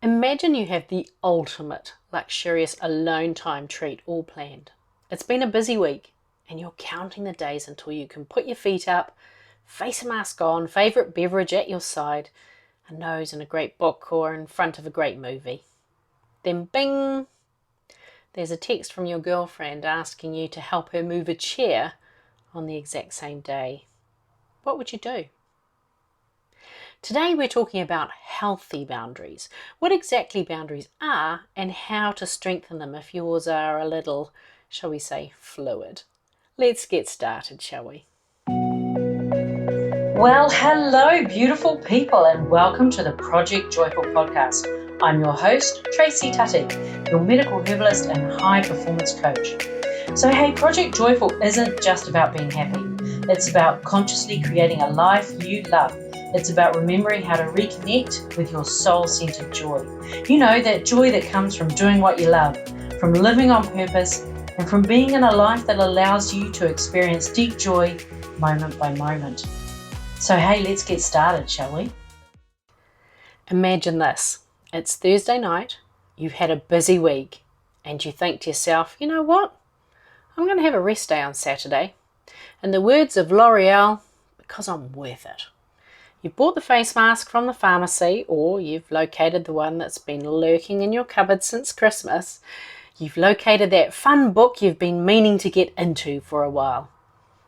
Imagine you have the ultimate luxurious alone time treat all planned. It's been a busy week and you're counting the days until you can put your feet up, face mask on, favourite beverage at your side, a nose in a great book or in front of a great movie. Then bing! There's a text from your girlfriend asking you to help her move a chair on the exact same day. What would you do? Today we're talking about healthy boundaries, what exactly boundaries are and how to strengthen them if yours are a little, shall we say, fluid. Let's get started, shall we? Well, hello, beautiful people, and welcome to the Project Joyful podcast. I'm your host, Tracy Tutty, your medical herbalist and high performance coach. So, hey, Project Joyful isn't just about being happy. It's about consciously creating a life you love. It's about remembering how to reconnect with your soul-centered joy. You know, that joy that comes from doing what you love, from living on purpose, and from being in a life that allows you to experience deep joy moment by moment. So hey, let's get started, shall we? Imagine this. It's Thursday night, you've had a busy week, and you think to yourself, you know what? I'm going to have a rest day on Saturday. In the words of L'Oreal, because I'm worth it. You've bought the face mask from the pharmacy, or you've located the one that's been lurking in your cupboard since Christmas. You've located that fun book you've been meaning to get into for a while.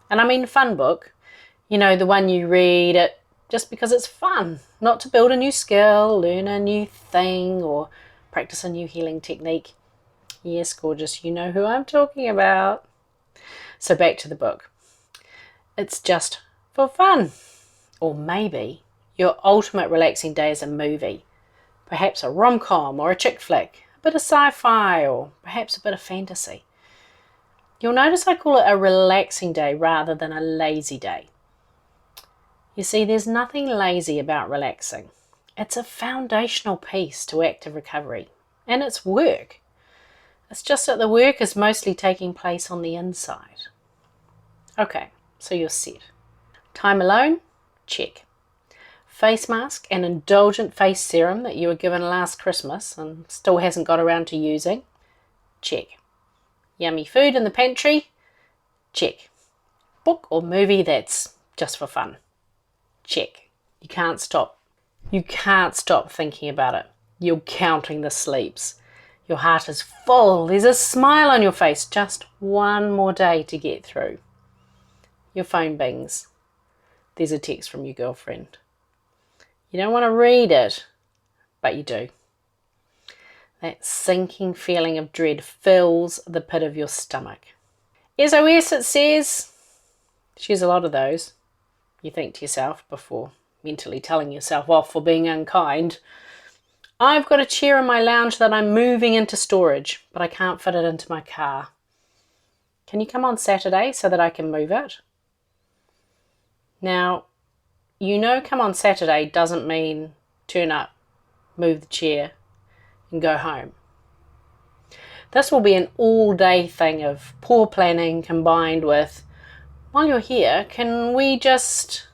And I mean fun book, you know, the one you read it just because it's fun, not to build a new skill, learn a new thing, or practice a new healing technique. Yes, gorgeous, you know who I'm talking about. So back to the book. It's just for fun. Or maybe your ultimate relaxing day is a movie, perhaps a rom-com or a chick flick, a bit of sci-fi or perhaps a bit of fantasy. You'll notice I call it a relaxing day rather than a lazy day. You see, there's nothing lazy about relaxing. It's a foundational piece to active recovery, and it's work. It's just that the work is mostly taking place on the inside. Okay, so you're set. Time alone? Check. Face mask and indulgent face serum that you were given last Christmas and still hasn't got around to using? Check. Yummy food in the pantry? Check. Book or movie that's just for fun? Check. You can't stop. You can't stop thinking about it. You're counting the sleeps. Your heart is full. There's a smile on your face. Just one more day to get through. Your phone bings. There's a text from your girlfriend. You don't want to read it, but you do. That sinking feeling of dread fills the pit of your stomach. SOS, it says. She's a lot of those, you think to yourself before mentally telling yourself off for being unkind. I've got a chair in my lounge that I'm moving into storage, but I can't fit it into my car. Can you come on Saturday so that I can move it? Now, you know come on Saturday doesn't mean turn up, move the chair, and go home. This will be an all-day thing of poor planning combined with, while you're here, can we just...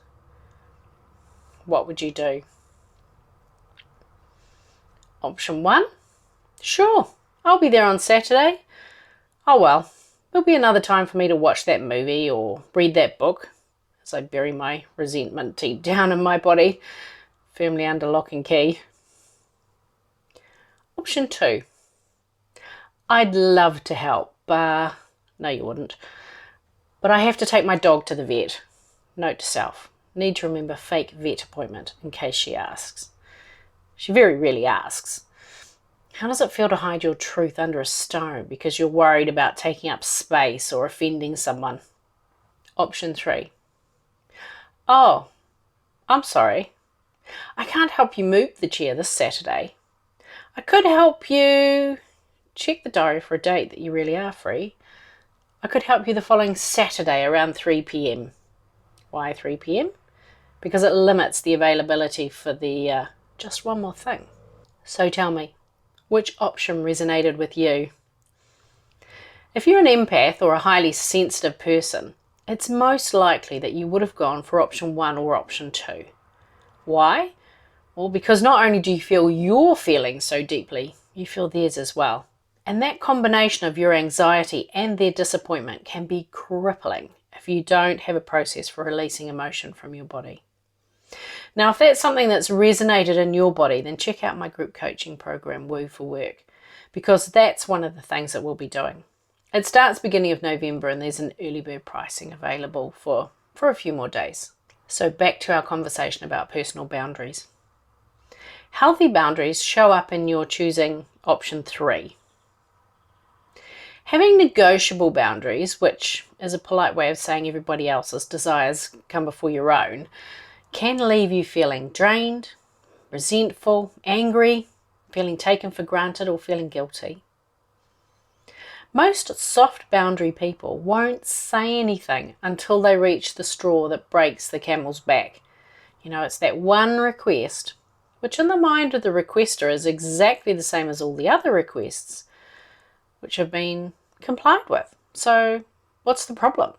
What would you do? Option 1? Sure, I'll be there on Saturday. Oh well, there'll be another time for me to watch that movie or read that book. As I bury my resentment deep down in my body, firmly under lock and key. Option 2. I'd love to help, no you wouldn't. But I have to take my dog to the vet. Note to self, need to remember fake vet appointment in case she asks. She very rarely asks. How does it feel to hide your truth under a stone because you're worried about taking up space or offending someone? Option 3. Oh, I'm sorry. I can't help you move the chair this Saturday. I could help you check the diary for a date that you really are free. I could help you the following Saturday around 3 p.m. Why 3 p.m? Because it limits the availability for the just one more thing. So tell me, which option resonated with you? If you're an empath or a highly sensitive person, it's most likely that you would have gone for option 1 or option 2. Why? Well, because not only do you feel your feelings so deeply, you feel theirs as well. And that combination of your anxiety and their disappointment can be crippling if you don't have a process for releasing emotion from your body. Now, if that's something that's resonated in your body, then check out my group coaching program, Woo for Work, because that's one of the things that we'll be doing. It starts beginning of November and there's an early bird pricing available for a few more days. So back to our conversation about personal boundaries. Healthy boundaries show up in your choosing option 3. Having negotiable boundaries, which is a polite way of saying everybody else's desires come before your own, can leave you feeling drained, resentful, angry, feeling taken for granted, or feeling guilty. Most soft boundary people won't say anything until they reach the straw that breaks the camel's back. It's that one request, which in the mind of the requester is exactly the same as all the other requests, which have been complied with. So what's the problem?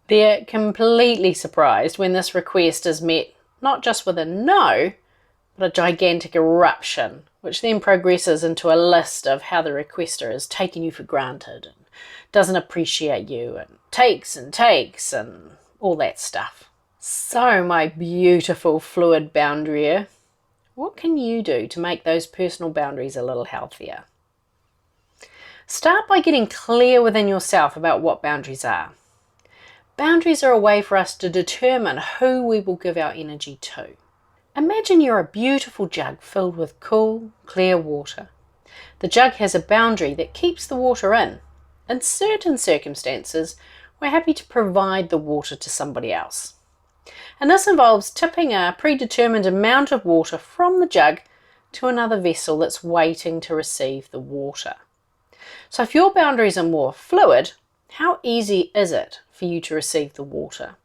They're completely surprised when this request is met not just with a no, but a gigantic eruption, which then progresses into a list of how the requester is taking you for granted and doesn't appreciate you and takes and all that stuff. So my beautiful fluid boundaryer, what can you do to make those personal boundaries a little healthier? Start by getting clear within yourself about what boundaries are. Boundaries are a way for us to determine who we will give our energy to. Imagine you're a beautiful jug filled with cool, clear water. The jug has a boundary that keeps the water in. In certain circumstances, we're happy to provide the water to somebody else. And this involves tipping a predetermined amount of water from the jug to another vessel that's waiting to receive the water. So if your boundaries are more fluid, how easy is it for you to receive the water?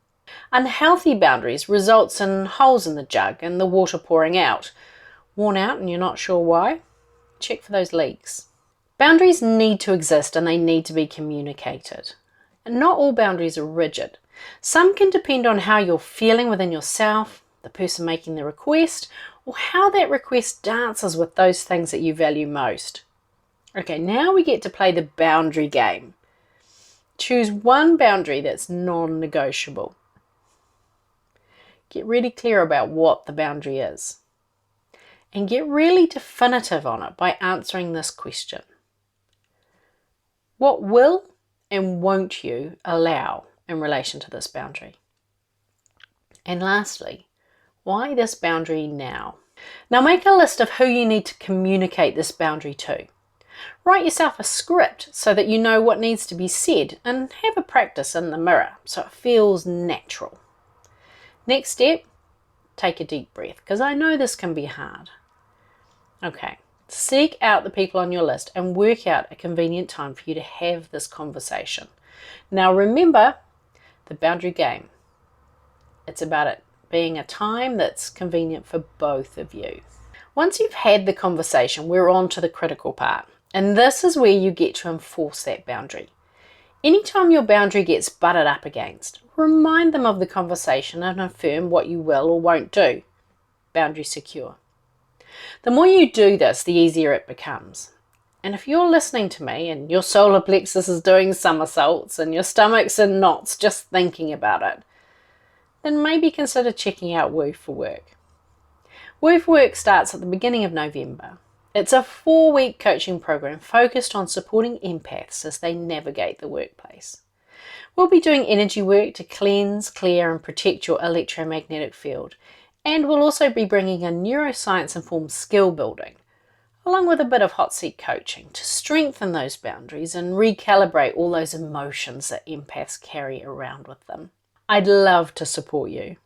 Unhealthy boundaries results in holes in the jug and the water pouring out. Worn out and you're not sure why? Check for those leaks. Boundaries need to exist and they need to be communicated. And not all boundaries are rigid. Some can depend on how you're feeling within yourself, the person making the request, or how that request dances with those things that you value most. Okay, now we get to play the boundary game. Choose one boundary that's non-negotiable. Get really clear about what the boundary is. And get really definitive on it by answering this question. What will and won't you allow in relation to this boundary? And lastly, why this boundary now? Now make a list of who you need to communicate this boundary to. Write yourself a script so that you know what needs to be said and have a practice in the mirror so it feels natural. Next step, take a deep breath because I know this can be hard. Okay, seek out the people on your list and work out a convenient time for you to have this conversation. Now remember the boundary game. It's about it being a time that's convenient for both of you. Once you've had the conversation, we're on to the critical part. And this is where you get to enforce that boundary. Anytime your boundary gets butted up against, remind them of the conversation and affirm what you will or won't do. Boundary secure. The more you do this, the easier it becomes. And if you're listening to me and your solar plexus is doing somersaults and your stomach's in knots just thinking about it, then maybe consider checking out Woo for Work. Woo for Work starts at the beginning of November. It's a 4-week coaching program focused on supporting empaths as they navigate the workplace. We'll be doing energy work to cleanse, clear and protect your electromagnetic field, and we'll also be bringing in neuroscience-informed skill building, along with a bit of hot seat coaching to strengthen those boundaries and recalibrate all those emotions that empaths carry around with them. I'd love to support you,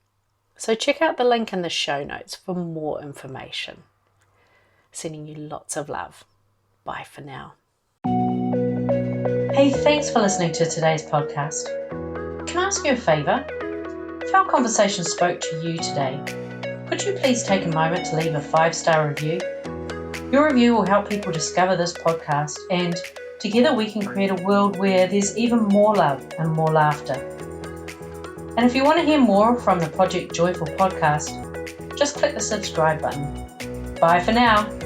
so check out the link in the show notes for more information. Sending you lots of love. Bye for now. Hey, thanks for listening to today's podcast. Can I ask you a favour? If our conversation spoke to you today, could you please take a moment to leave a 5-star review? Your review will help people discover this podcast, and together we can create a world where there's even more love and more laughter. And if you want to hear more from the Project Joyful podcast, just click the subscribe button. Bye for now.